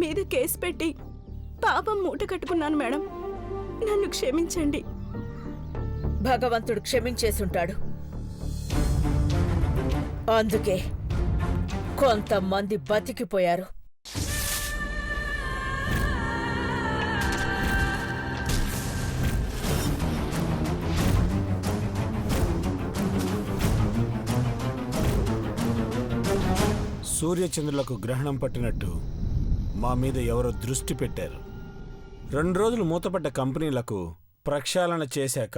మీద కేసు పెట్టి పాపం మూట కట్టుకున్నాను మేడం. నన్ను క్షమించండి. భగవంతుడు క్షమించేసుంటాడు. అందుకే కొంతమంది బతికిపోయారు. సూర్యచంద్రులకు గ్రహణం పట్టినట్టు మా మీద ఎవరో దృష్టి పెట్టారు. 2 రోజులు మూతపడ్డ కంపెనీలకు ప్రక్షాళన చేశాక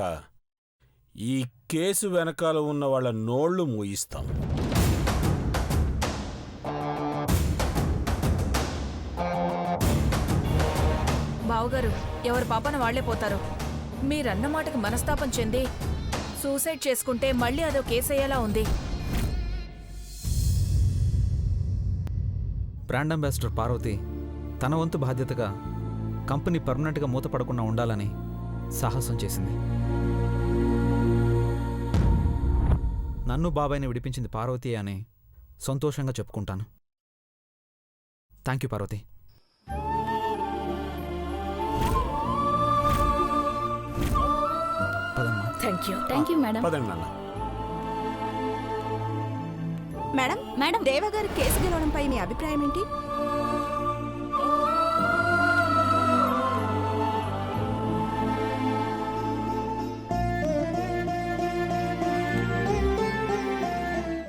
ఈ కేసు వెనకాల ఉన్న వాళ్ళ నోళ్లు మూయిస్తాం. బావుగారు, ఎవరి పాపన వాళ్లే పోతారు. మీరన్న మాటకి మనస్తాపం చెంది సూసైడ్ చేసుకుంటే మళ్ళీ అదో కేసయ్యేలా ఉంది. బ్రాండ్ అంబాసిడర్ పార్వతి తన వంతు బాధ్యతగా కంపెనీ పర్మనెంట్గా మూతపడకుండా ఉండాలని సాహసం చేసింది. నన్ను బాబాయిని విడిపించింది పార్వతి అని సంతోషంగా చెప్పుకుంటాను. Thank you Parvathi. పదమ్మా. Thank you madam. పదండి నాన్న. మేడం, దేవగారు కేసు గెలవడంపై మీ అభిప్రాయం ఏంటి?